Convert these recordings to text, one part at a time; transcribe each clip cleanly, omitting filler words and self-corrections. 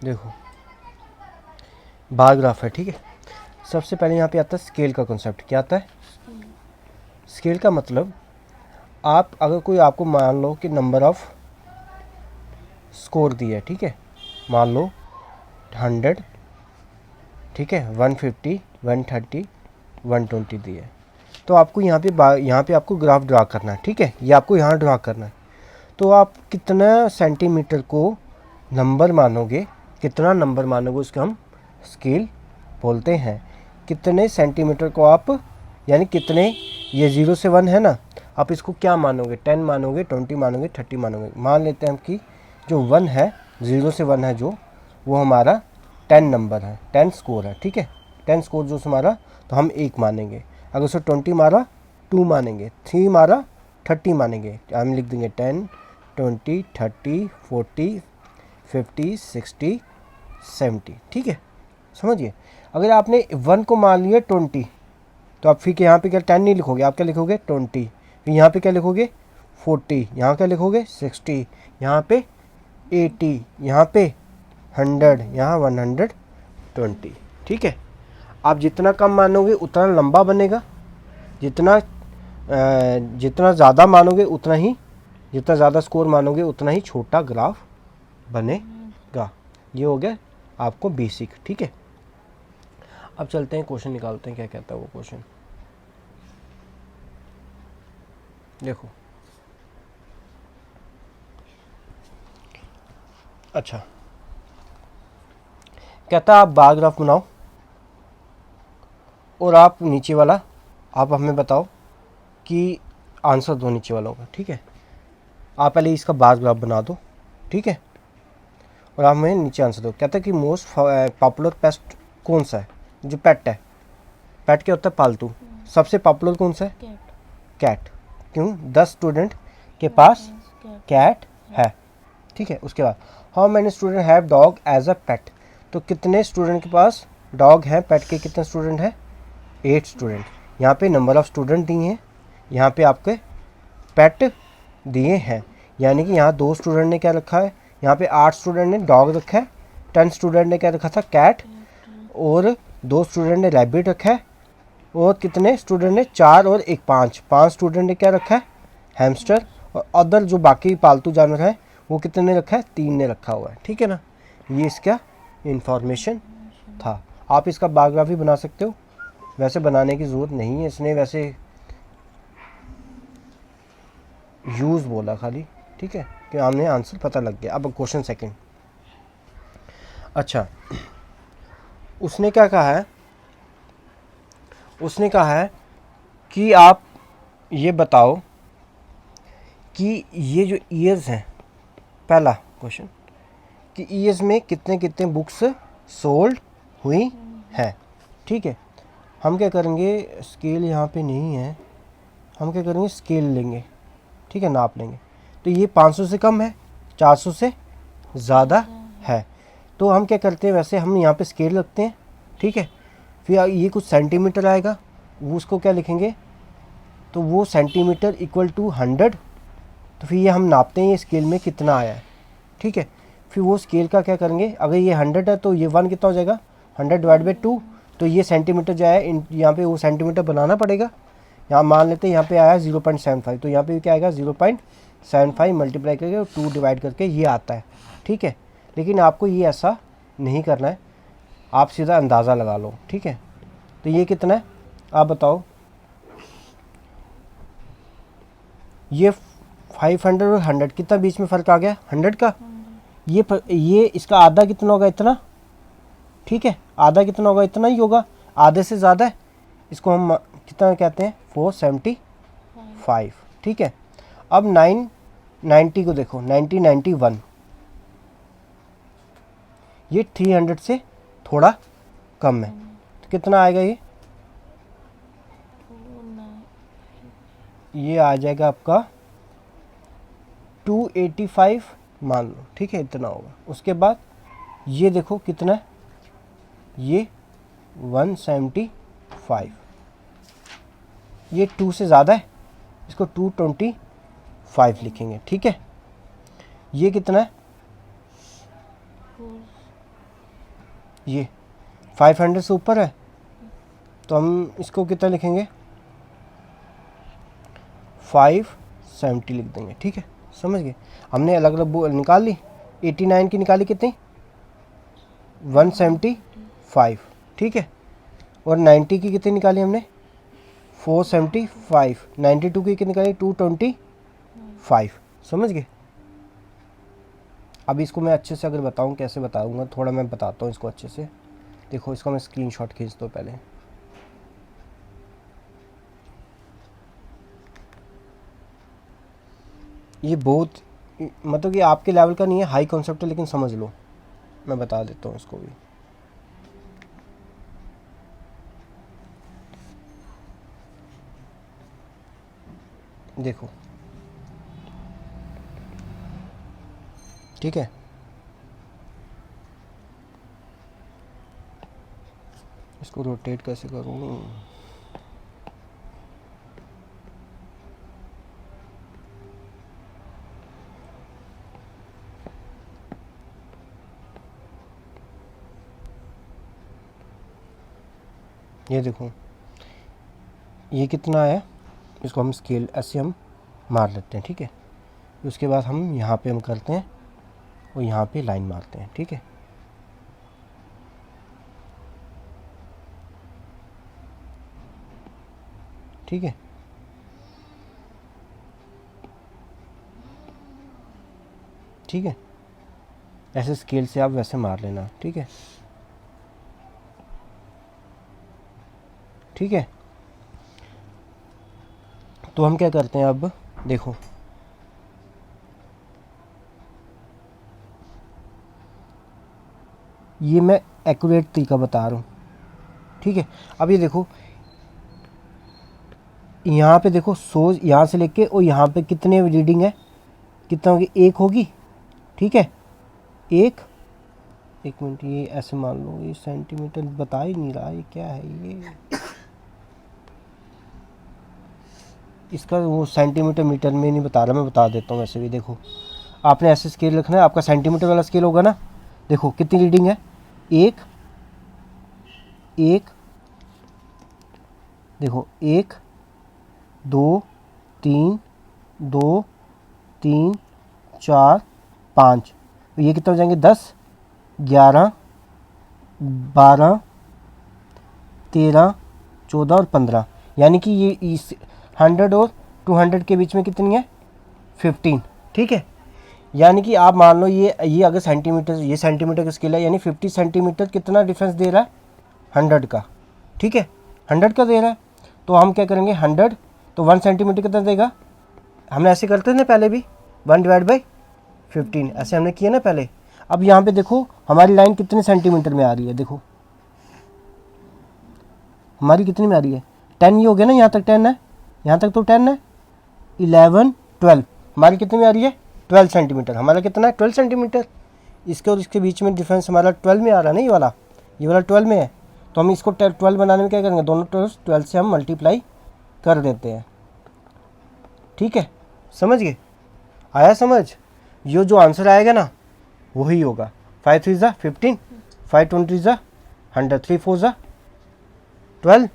देखो bar graph है, ठीक है। सबसे पहले यहाँ पे आता है स्केल का कॉन्सेप्ट। क्या आता है? स्केल का मतलब आप अगर कोई आपको मान लो कि नंबर ऑफ स्कोर दिया है, ठीक है, मान लो 100, ठीक है, 150, 130, 120 दिए है, तो आपको यहाँ पे आपको ग्राफ ड्रा करना है, ठीक है। ये आपको यहाँ ड्रा करना है। तो आप कितना सेंटीमीटर को नंबर मानोगे, कितना नंबर मानोगे, उसको हम स्केल बोलते हैं। कितने सेंटीमीटर को आप, यानी कितने, ये 0 से 1 है ना, आप इसको क्या मानोगे, 10 मानोगे, 20 मानोगे, 30 मानोगे। मान लेते हैं हम कि जो 1 है, 0 से 1 है जो, वो हमारा 10 नंबर है, 10 स्कोर है, ठीक है। 10 स्कोर जो हमारा, तो हम 1 मानेंगे। अगर उसको 20 मारा 2 मानेंगे, 3 मारा 30 मानेंगे। हम लिख देंगे 10, 20, 30, 40, 50, 60, 70, ठीक है। समझिए, अगर आपने 1 को मान लिया 20, तो आप फिर यहाँ पे क्या 10 नहीं लिखोगे, आप क्या लिखोगे 20, फिर यहाँ पे क्या लिखोगे 40, यहाँ क्या लिखोगे 60, यहाँ पे 80, यहाँ पे 100, यहाँ 120, ठीक है। आप जितना कम मानोगे उतना लंबा बनेगा, जितना ज़्यादा मानोगे उतना ही, जितना ज़्यादा स्कोर मानोगे उतना ही छोटा ग्राफ बनेगा। ये हो गया आपको बेसिक, ठीक है। अब चलते हैं क्वेश्चन निकालते हैं, क्या कहता है वो क्वेश्चन। देखो, अच्छा, कहता है आप बार ग्राफ बनाओ और आप नीचे वाला, आप हमें बताओ कि आंसर दो नीचे वालों का, ठीक है। आप पहले इसका बार ग्राफ बना दो, ठीक है, और आप हमें नीचे आंसर दो। कहता है कि मोस्ट पॉपुलर पेस्ट कौन सा है, जो पेट है। पेट क्या होता है? पालतू। सबसे पॉपुलर कौन सा है? कैट। क्यों? 10 स्टूडेंट के पास कैट है, ठीक है। उसके बाद how many student have dog as a pet, तो कितने स्टूडेंट के पास डॉग है, पेट के कितने स्टूडेंट हैं? 8 स्टूडेंट। यहाँ पे नंबर ऑफ स्टूडेंट दिए हैं, यहाँ पे आपके पेट दिए हैं, यानी कि यहाँ 2 स्टूडेंट ने क्या रखा है, यहाँ पे 8 स्टूडेंट ने डॉग रखा है, 10 स्टूडेंट ने क्या रखा था? कैट, और 2 स्टूडेंट ने रैबिट रखा है, और कितने स्टूडेंट ने? 4 और 1 5 स्टूडेंट ने क्या रखा है? हैमस्टर। और अदर जो बाकी पालतू जानवर हैं वो कितने ने रखा है? 3 ने रखा हुआ है, ठीक है ना। ये इसका इंफॉर्मेशन था। आप इसका बायोग्राफी बना सकते हो, वैसे बनाने की ज़रूरत नहीं है, इसने वैसे यूज़ बोला खाली, ठीक है, कि हमने आंसर पता लग गया। अब क्वेश्चन सेकंड। अच्छा, उसने क्या कहा है? उसने कहा है कि आप ये बताओ कि ये जो ईयर्स हैं, पहला क्वेश्चन, कि ईयर्स में कितने कितने बुक्स सोल्ड हुई हैं, ठीक है। हम क्या करेंगे, स्केल यहाँ पे नहीं है, हम क्या करेंगे, स्केल लेंगे, ठीक है, नाप लेंगे। तो ये 500 से कम है, 400 से ज़्यादा है, तो हम क्या करते हैं, वैसे हम यहाँ पे स्केल रखते हैं, ठीक है। फिर ये कुछ सेंटीमीटर आएगा, वो उसको क्या लिखेंगे, तो वो सेंटीमीटर इक्वल टू 100, तो फिर ये हम नापते हैं ये स्केल में कितना आया है, ठीक है। फिर वो स्केल का क्या करेंगे, अगर ये 100 है तो ये 1 कितना हो जाएगा, 100 डिवाइड बाई 2, तो ये सेंटीमीटर जो है यहाँ पे वो सेंटीमीटर बनाना पड़ेगा। यहाँ मान लेते हैं यहाँ पे आया 0.75, तो यहाँ पे क्या आएगा 0.75 मल्टीप्लाई करके 2 डिवाइड करके ये आता है, ठीक है। लेकिन आपको ये ऐसा नहीं करना है, आप सीधा अंदाज़ा लगा लो, ठीक है। तो ये कितना है आप बताओ, ये 500 और 100 कितना बीच में फ़र्क आ गया? 100 का। ये इसका आधा कितना होगा? इतना, ठीक है। आधा कितना होगा? इतना ही होगा, आधे से ज़्यादा है। इसको हम कितना कहते हैं? 475, ठीक है। अब 990 को देखो, 1991, ये 300 से थोड़ा कम है, तो कितना आएगा ये आ जाएगा आपका 285 मान लो, ठीक है, इतना होगा। उसके बाद ये देखो कितना है, ये 175, ये 2 से ज़्यादा है, इसको 225 लिखेंगे, ठीक है। ये कितना है? ये 500 से ऊपर है तो हम इसको कितना लिखेंगे 570 लिख देंगे, ठीक है। समझ गए, हमने अलग अलग निकाल ली। 89 की निकाली कितनी 175, ठीक है। और 90 की कितनी निकाली हमने 475, 92 की कितनी निकाली 225। समझ गए। अब इसको मैं अच्छे से अगर बताऊं कैसे बताऊंगा, थोड़ा मैं बताता हूँ इसको अच्छे से। देखो इसका मैं स्क्रीनशॉट खींचता हूँ पहले। ये बहुत मतलब कि आपके लेवल का नहीं है, हाई कॉन्सेप्ट है, लेकिन समझ लो, मैं बता देता हूँ इसको भी। देखो ठीक है, इसको रोटेट कैसे करूँ, ये देखो ये कितना है, इसको हम स्केल ऐसे हम मार लेते हैं, ठीक है। उसके बाद हम यहाँ पे हम करते हैं और यहाँ पे लाइन मारते हैं, ठीक है। ठीक है, ठीक है, ऐसे स्केल से आप वैसे मार लेना, ठीक है, ठीक है। तो हम क्या करते हैं अब, देखो ये मैं एक्यूरेट तरीका बता रहा हूँ, ठीक है। अब ये देखो यहाँ पे देखो सोज यहाँ से लेके और यहाँ पे कितने रीडिंग है, कितना होगी, एक होगी, ठीक है। एक मिनट, ये ऐसे मान लो, ये सेंटीमीटर बता ही नहीं रहा, ये क्या है ये, इसका वो सेंटीमीटर मीटर में नहीं बता रहा, मैं बता देता हूँ। वैसे भी देखो आपने ऐसे स्केल रखना है, आपका सेंटीमीटर वाला स्केल होगा ना। देखो कितनी रीडिंग है, एक, देखो 1 2 3 2 3 4 5, ये कितना हो जाएंगे 10 11 12 13 14 और 15, यानी कि ये इस 100 और 200 के बीच में कितनी है 15, ठीक है। यानी कि आप मान लो ये अगर सेंटीमीटर, ये सेंटीमीटर का स्केल है, यानी 50 सेंटीमीटर कितना डिफरेंस दे रहा है 100 का, ठीक है, 100 का दे रहा है। तो हम क्या करेंगे 100 तो 1 सेंटीमीटर कितना देगा, हमने ऐसे करते थे ना पहले भी, 1/15 ऐसे हमने किया ना पहले। अब यहाँ पे देखो हमारी लाइन कितने सेंटीमीटर में आ रही है, देखो हमारी कितनी में आ रही है 10, ये हो गया ना, यहाँ तक 10 है, यहाँ तक तो 10 है, 11 12, हमारी कितनी में आ रही है 12 सेंटीमीटर, हमारा कितना है 12 सेंटीमीटर। इसके और इसके बीच में डिफरेंस हमारा 12 में आ रहा है ना, ये वाला 12 में है। तो हम इसको 12 बनाने में क्या करेंगे, दोनों 12 से हम मल्टीप्लाई कर देते हैं, ठीक है। समझ गए, आया समझ। ये जो आंसर आएगा ना वही होगा, 5 3 ज़ा 15, 5 20 ज़ा 100, 3 4 ज़ा 12,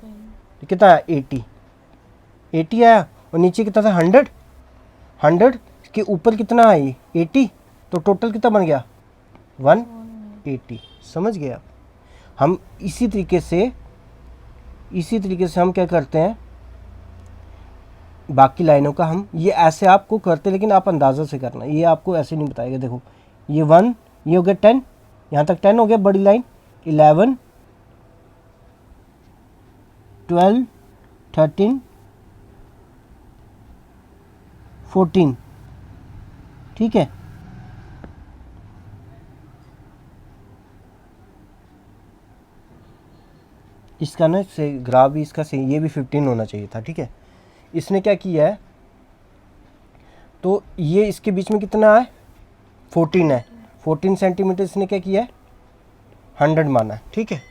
कितना है 80 आया। और नीचे कितना था 100 के ऊपर कितना है 80, तो टोटल कितना बन गया 180। समझ गए आप। हम इसी तरीके से हम क्या करते हैं, बाकी लाइनों का हम ये ऐसे आपको करते, लेकिन आप अंदाज़ा से करना, ये आपको ऐसे नहीं बताएगा। देखो ये 1, ये हो गया 10, यहाँ तक 10 हो गया बड़ी लाइन, 11 12 13 14, ठीक है। इसका ना से ग्राफ भी इसका सही, ये भी 15 होना चाहिए था, ठीक है। इसने क्या किया है, तो ये इसके बीच में कितना है 14 है, 14 सेंटीमीटर इसने क्या किया है 100 माना है, ठीक है।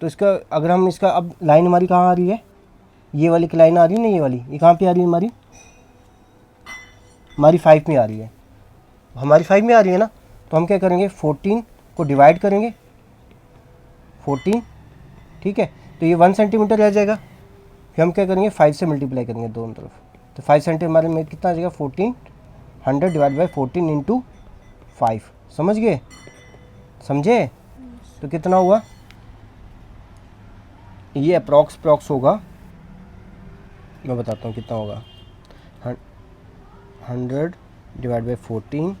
तो इसका अगर हम इसका, अब लाइन हमारी कहाँ आ रही है, ये वाली की लाइन आ रही है ना, ये वाली, ये कहाँ पे आ रही है हमारी 5 में आ रही है, हमारी 5 में आ रही है ना। तो हम क्या करेंगे 14 को डिवाइड करेंगे 14, ठीक है। तो ये 1 सेंटीमीटर रह जाएगा, फिर हम क्या करेंगे 5 से मल्टीप्लाई करेंगे दोनों तरफ, तो 5 सेंटीमीटर हमारे में कितना आ जाएगा 1400 डिवाइड बाई 14 इंटू 5, समझ गए, समझे। तो कितना हुआ, ये अप्रॉक्स होगा, मैं बताता हूँ कितना होगा, 100 डिवाइड बाई 14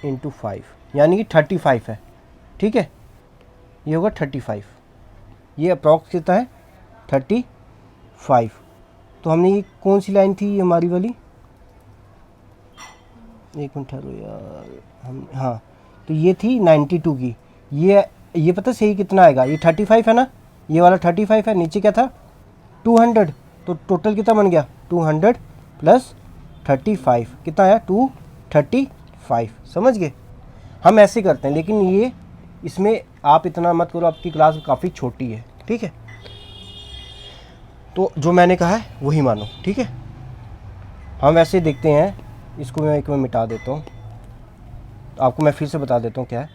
इंटू 5, यानी कि 35 है, ठीक है, ये होगा 35, ये अप्रॉक्स कितना है 35। तो हमने ये कौन सी लाइन थी, ये हमारी वाली, एक मिनट ठहरो यार, हम हाँ, तो ये थी 92 की, ये पता सही कितना आएगा, ये 35 है ना, ये वाला 35 है, नीचे क्या था 200, तो टोटल कितना बन गया 200 प्लस 35, कितना आया 235, समझ गए। हम ऐसे करते हैं, लेकिन ये इसमें आप इतना मत करो, आपकी क्लास काफ़ी छोटी है, ठीक है। तो जो मैंने कहा है वही मानो, ठीक है। हम ऐसे देखते हैं, इसको मैं एक में मिटा देता हूँ, आपको मैं फिर से बता देता हूँ क्या है।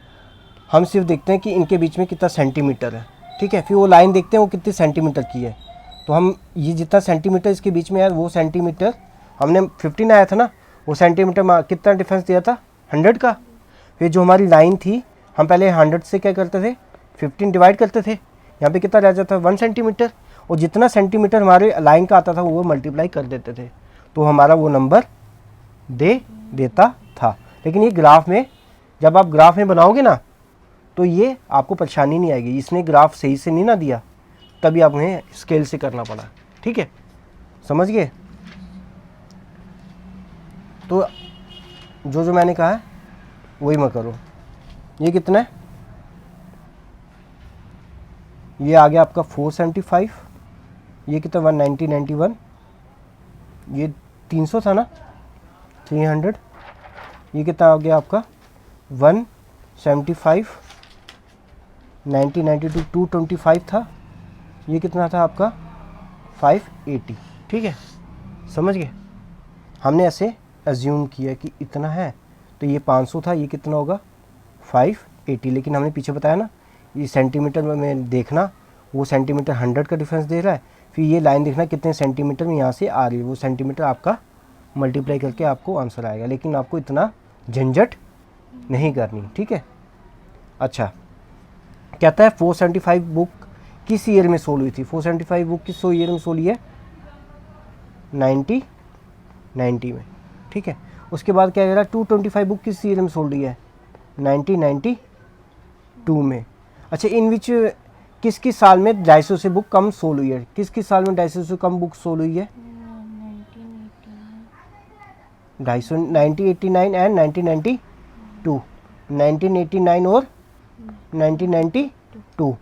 हम सिर्फ देखते हैं कि इनके बीच में कितना सेंटीमीटर है, ठीक है, फिर वो लाइन देखते हैं वो कितने सेंटीमीटर की है। तो हम ये जितना सेंटीमीटर इसके बीच में है, वो सेंटीमीटर हमने 15 आया था ना, वो सेंटीमीटर में कितना डिफरेंस दिया था 100 का। फिर जो हमारी लाइन थी, हम पहले 100 से क्या करते थे 15 डिवाइड करते थे, यहाँ पे कितना रह जाता है 1 सेंटीमीटर, और जितना सेंटीमीटर हमारे लाइन का आता था वो मल्टीप्लाई कर देते थे, तो हमारा वो नंबर दे देता था। लेकिन ये ग्राफ में, जब आप ग्राफ में बनाओगे ना, तो ये आपको परेशानी नहीं आएगी, इसने ग्राफ सही से नहीं ना दिया, तभी आप हमें स्केल से करना पड़ा, ठीक है, समझ गए। तो जो जो मैंने कहा है वही मत करो। ये कितना है, ये आ गया आपका 475, ये कितना 191, ये 300 था ना 300, ये कितना आ गया आपका 175, 1992 225 था, ये कितना था आपका 580, ठीक है, समझ गए। हमने ऐसे एज्यूम किया कि इतना है, तो ये 500 था, ये कितना होगा 580, लेकिन हमने पीछे बताया ना, ये सेंटीमीटर में देखना, वो सेंटीमीटर 100 का डिफरेंस दे रहा है, फिर ये लाइन देखना कितने सेंटीमीटर में यहाँ से आ रही है, वो सेंटीमीटर आपका मल्टीप्लाई करके आपको आंसर आएगा, लेकिन आपको इतना झंझट नहीं करनी, ठीक है। अच्छा, कहता है 475 बुक किस ईयर में सोल्व हुई थी, 475 बुक किस ईयर में सोल्व हुई है 1990 में, ठीक है। उसके बाद क्या कह रहा है 225 बुक किस ईयर में सोल्व हुई है 1992 में। अच्छा, इन विच किस किस साल में 250 से बुक कम सोल्व हुई है, किस किस साल में 250 से कम बुक सोल्व हुई है 1989 एंड 1992, 1989 और 1992।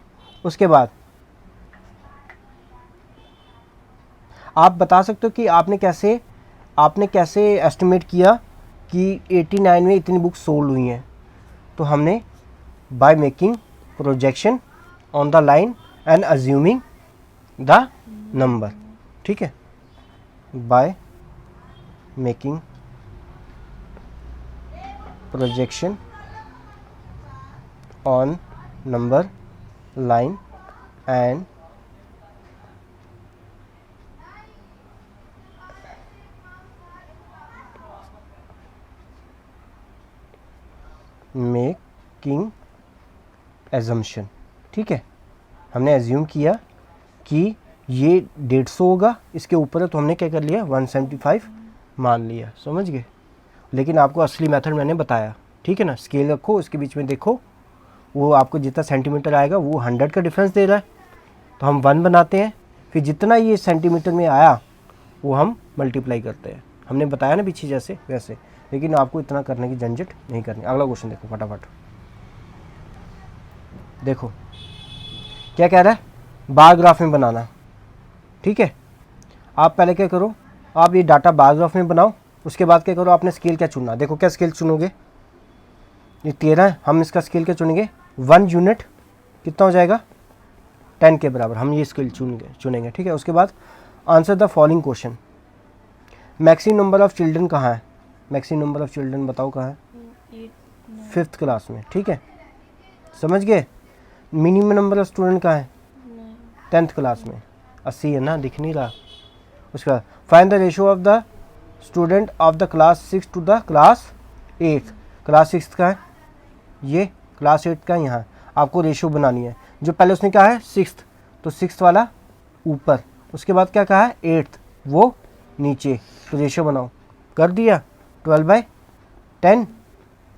उसके बाद आप बता सकते हो कि आपने कैसे एस्टिमेट किया कि 89 में इतनी बुक सोल्ड हुई हैं। तो हमने by making projection on the line and assuming the number, ठीक है, by making projection on number line and making assumption, ठीक है। हमने एज्यूम किया कि ये 150 होगा, इसके ऊपर है, तो हमने क्या कर लिया 175 मान लिया, समझ गए। लेकिन आपको असली मेथड मैंने बताया, ठीक है ना। स्केल रखो, इसके बीच में देखो, वो आपको जितना सेंटीमीटर आएगा वो 100 का डिफरेंस दे रहा है, तो हम 1 बनाते हैं, फिर जितना ये सेंटीमीटर में आया वो हम मल्टीप्लाई करते हैं। हमने बताया ना पीछे जैसे वैसे, लेकिन आपको इतना करने की झंझट नहीं करनी। अगला क्वेश्चन देखो फटाफट, देखो क्या कह रहा है, बार ग्राफ में बनाना, ठीक है। आप पहले क्या करो, आप ये डाटा बार ग्राफ में बनाओ, उसके बाद क्या करो, आपने स्केल क्या चुनना, देखो क्या स्केल चुनोगे, ये 13 है, हम इसका स्केल क्या चुनेंगे 1 यूनिट, कितना हो जाएगा 10 के बराबर, हम ये स्केल चुनेंगे, ठीक है। उसके बाद answer the following question, maximum number of children कहाँ है, मैक्सिमम नंबर ऑफ चिल्ड्रन बताओ कहाँ है 5th क्लास में, ठीक है, समझ गए। मिनिमम नंबर ऑफ स्टूडेंट कहाँ है? नहीं, 10th क्लास में 80 है ना, दिख नहीं रहा। उसके बाद find the ratio of the student of the class 6 to the class 8। Class 6 का है ये, क्लास 8 का यहाँ। आपको रेशियो बनानी है। जो पहले उसने कहा है 6th, तो 6th वाला ऊपर, उसके बाद क्या कहा है 8th, वो नीचे। तो रेशियो बनाओ। कर दिया 12/10।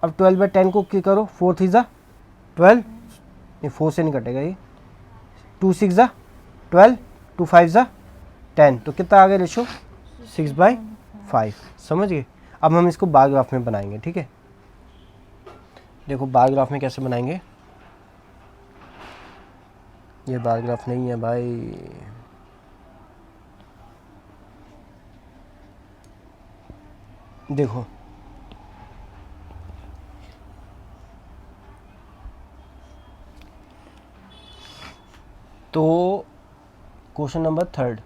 अब 12/10 को क्या करो, 4 3 ज़ा 12, ये 4 से नहीं कटेगा ये, 2 6 ज़ा 12, 2 5 ज़ा 10, तो कितना आ गया रेशियो 6/5। समझ गए? अब हम इसको बार ग्राफ में बनाएंगे। ठीक है, देखो बार ग्राफ में कैसे बनाएंगे। ये बार ग्राफ नहीं है भाई, देखो तो क्वेश्चन नंबर 3,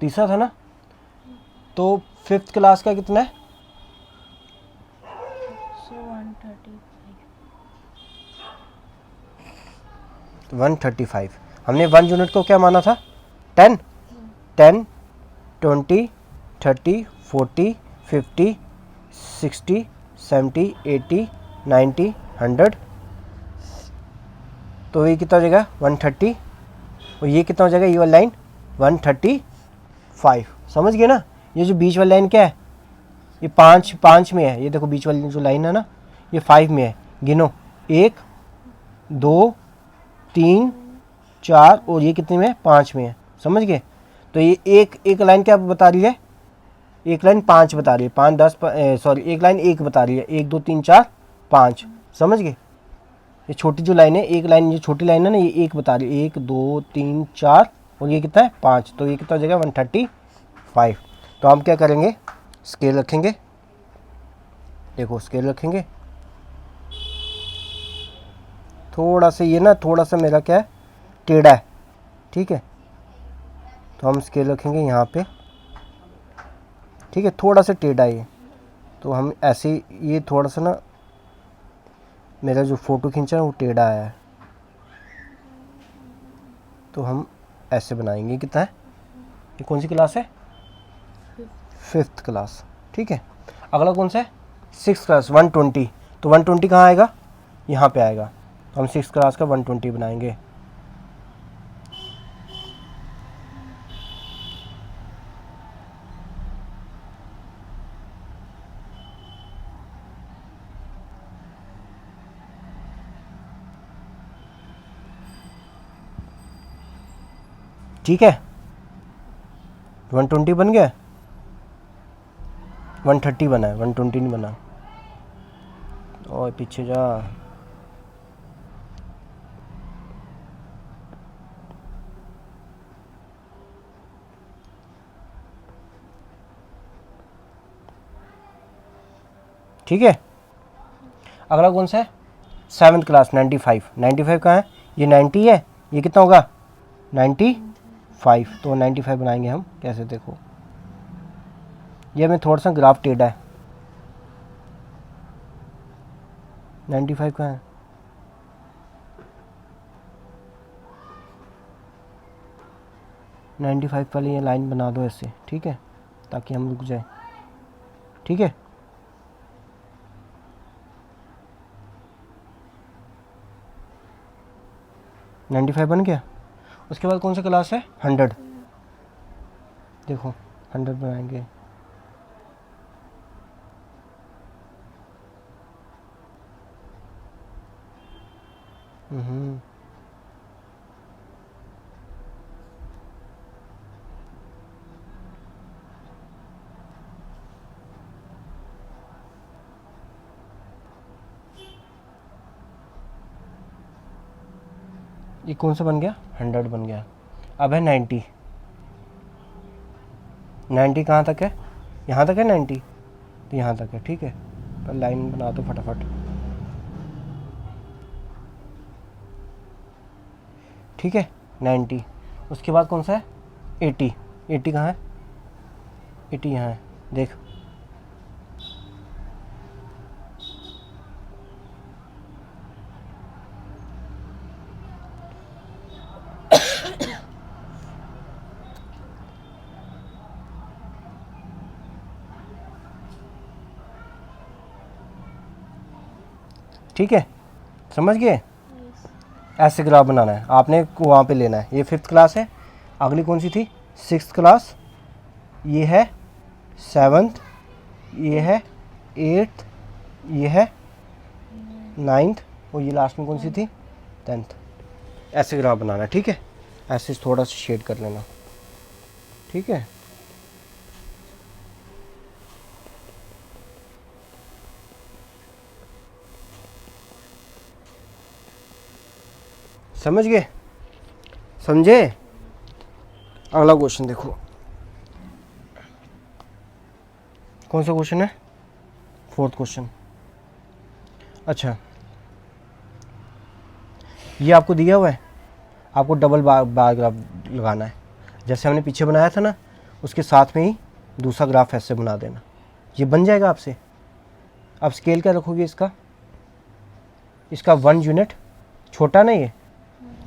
तीसरा था ना, तो 5th क्लास का कितना है? so 135। 135। हमने 1 यूनिट को क्या माना था? 10। 10 20 30 40 50 60 70 80 90 100, तो ये कितना हो जाएगा 130, और ये कितना हो जाएगा ये वाली लाइन 135। समझ गए ना? ये जो बीच वाली लाइन क्या है, ये 5 में है। ये देखो बीच वाली जो लाइन है ना, ये 5 में है। गिनो 1 2 3 4, और ये कितने में है 5 में है। समझ गए? तो ये एक लाइन क्या बता रही है, एक लाइन 5 बता रही है, 5 10 सॉरी, एक लाइन 1 बता रही है, 1 2 3 4 5। समझ गए? ये छोटी जो लाइन है, एक लाइन जो छोटी लाइन है ना, ये 1 बता रही है, 1 2 3 4, और ये कितना है 5, तो ये कितना हो जाएगा 135। तो हम क्या करेंगे, स्केल रखेंगे। देखो स्केल रखेंगे, थोड़ा सा ये ना, थोड़ा सा मेरा क्या है टेढ़ा है। ठीक है, तो हम स्केल रखेंगे यहाँ पे। ठीक है, थोड़ा सा टेढ़ा है ये, तो हम ऐसे, ये थोड़ा सा ना, मेरा जो फ़ोटो खींचा है वो टेढ़ा आया है, तो हम ऐसे बनाएंगे। कितना है, ये कौन सी क्लास है? 5th class. ठीक है, अगला कौन सा है? 6th class 120। तो 120 कहाँ आएगा, यहाँ पे आएगा। तो हम 6th क्लास का 120 बनाएंगे। ठीक है, 120 बन गया, 130 बना है, 120 नहीं बना। और पीछे जा, ठीक है। अगला कौन सा है? 7th class 95। 95 कहाँ है, ये 90 है, ये कितना होगा 95। तो 95 बनाएंगे हम कैसे, देखो ये हमें थोड़ा सा ग्राफ टेढ़ा है। 95 कहाँ है, नाइन्टी फाइव वाली ये लाइन बना दो ऐसे। ठीक है, ताकि हम रुक जाए। ठीक है, नाइन्टी फाइव बन गया। उसके बाद कौन सा क्लास है? 100। देखो 100 बनाएंगे। ये कौन सा बन गया? 100 बन गया। अब है 90। 90 कहाँ तक है? यहाँ तक है 90, तो यहाँ तक है। ठीक है, पर लाइन बना दो फटाफट। ठीक है, 90। उसके बाद कौन सा है? 80। 80 कहाँ है? 80 यहाँ है, देख। ठीक है, समझ गए। ऐसे ग्राफ बनाना है आपने, वहाँ पे लेना है। ये 5th क्लास है, अगली कौन सी थी? 6th क्लास, ये है 7th, ये है 8th, ये है 9th, और ये लास्ट में कौन सी थी? 10th। ऐसे ग्राफ बनाना है, ठीक है। ऐसे थोड़ा सा शेड कर लेना, ठीक है। समझ गए? समझे? अगला क्वेश्चन देखो, कौन सा क्वेश्चन है? 4th question. अच्छा, ये आपको दिया हुआ है, आपको डबल बार ग्राफ लगाना है। जैसे हमने पीछे बनाया था ना, उसके साथ में ही दूसरा ग्राफ ऐसे बना देना, ये बन जाएगा आपसे। अब स्केल क्या रखोगे इसका? इसका 1 यूनिट छोटा नहीं है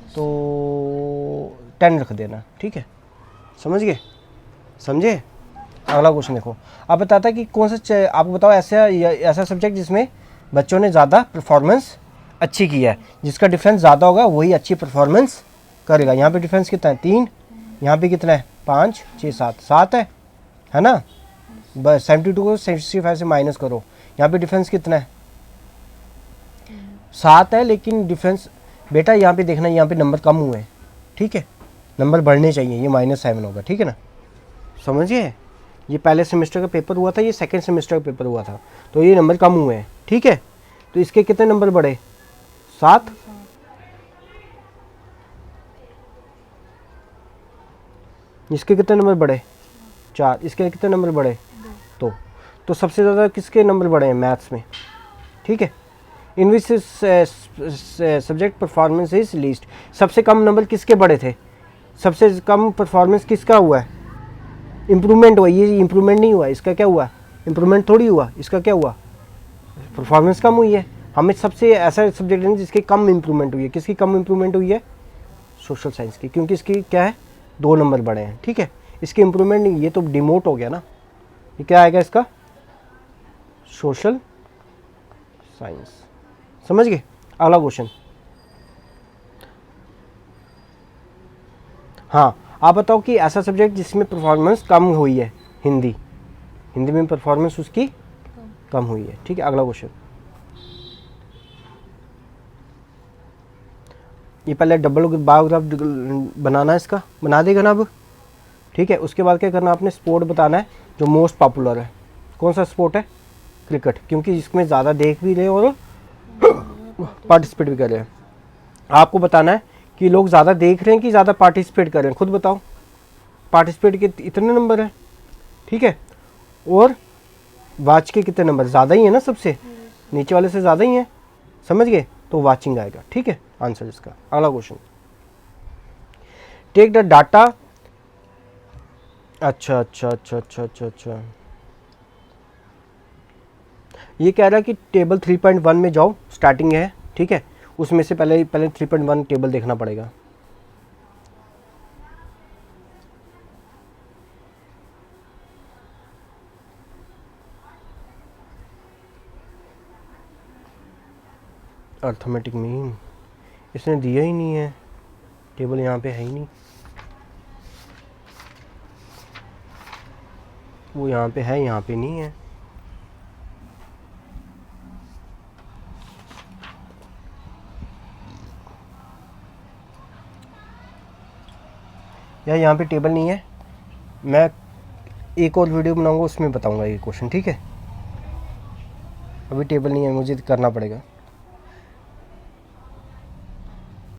तो 10 रख देना, ठीक है। समझ गए? समझे? अगला क्वेश्चन देखो, आप बताता है कि कौन सा, आपको बताओ ऐसा सब्जेक्ट जिसमें बच्चों ने ज़्यादा परफॉर्मेंस अच्छी की है, जिसका डिफरेंस ज़्यादा होगा वही अच्छी परफॉर्मेंस करेगा। यहाँ पे डिफरेंस कितना है? 3। यहाँ पे कितना है? 5, 6, 7, 7 है ना। बस 72 को 65 से माइनस करो, यहाँ पे डिफरेंस कितना है? 7 है, लेकिन डिफरेंस बेटा यहाँ पे देखना, यहाँ पे नंबर कम हुए हैं, ठीक है। नंबर बढ़ने चाहिए, ये -7 होगा, ठीक है ना। समझिए, ये पहले सेमेस्टर का पेपर हुआ था, ये सेकंड सेमेस्टर का पेपर हुआ था, तो ये नंबर कम हुए हैं, ठीक है। तो इसके कितने नंबर बढ़े? 7। इसके कितने नंबर बढ़े? 4। इसके कितने नंबर बढ़े? 2। तो सबसे ज़्यादा किसके नंबर बढ़े हैं? मैथ्स में, ठीक है। In which subject performance is least, सबसे कम नंबर किसके बढ़े थे? सबसे कम परफॉर्मेंस किसका हुआ है? इम्प्रूवमेंट हुआ, ये इम्प्रूवमेंट नहीं हुआ, इसका क्या हुआ? इम्प्रूवमेंट थोड़ी हुआ, इसका क्या हुआ? परफॉर्मेंस कम हुई है। हमें सबसे ऐसा सब्जेक्ट है जिसकी कम इम्प्रूवमेंट हुई है। किसकी कम इम्प्रूवमेंट हुई है? सोशल साइंस की, क्योंकि इसकी क्या है? 2 नंबर बढ़े हैं, ठीक है। इसकी इम्प्रूवमेंट नहीं, ये तो डिमोट हो गया ना। ये क्या आएगा इसका? Social science. समझ गए? अगला क्वेश्चन, हाँ, आप बताओ कि ऐसा सब्जेक्ट जिसमें परफॉर्मेंस कम हुई है। हिंदी में परफॉर्मेंस उसकी कम हुई है, ठीक है। अगला क्वेश्चन, ये पहले डबल बायोग्राफ बनाना है, इसका बना देगा ना अब, ठीक है। उसके बाद क्या करना, आपने स्पोर्ट बताना है जो मोस्ट पॉपुलर है। कौन सा स्पोर्ट है? क्रिकेट, क्योंकि इसमें ज़्यादा देख भी रहे और पार्टिसिपेट भी कर रहे हैं। आपको बताना है कि लोग ज़्यादा देख रहे हैं कि ज़्यादा पार्टिसिपेट कर रहे हैं, खुद बताओ। पार्टिसिपेट के इतने नंबर हैं, ठीक है, और वॉच के कितने नंबर? ज़्यादा ही है ना, सबसे नीचे वाले से ज़्यादा ही है, समझ गए। तो वॉचिंग आएगा, ठीक है, आंसर इसका। अगला क्वेश्चन, टेक द डाटा। अच्छा, ये कह रहा है कि टेबल 3.1 में जाओ, स्टार्टिंग है, ठीक है। उसमें से पहले 3.1 टेबल देखना पड़ेगा। अर्थमेटिक मीन इसने दिया ही नहीं है, टेबल यहाँ पे है ही नहीं। वो यहाँ पे है, यहाँ पे नहीं है। या यहाँ पे टेबल नहीं है, मैं एक और वीडियो बनाऊंगा उसमें बताऊंगा ये क्वेश्चन, ठीक है। अभी टेबल नहीं है, मुझे करना पड़ेगा।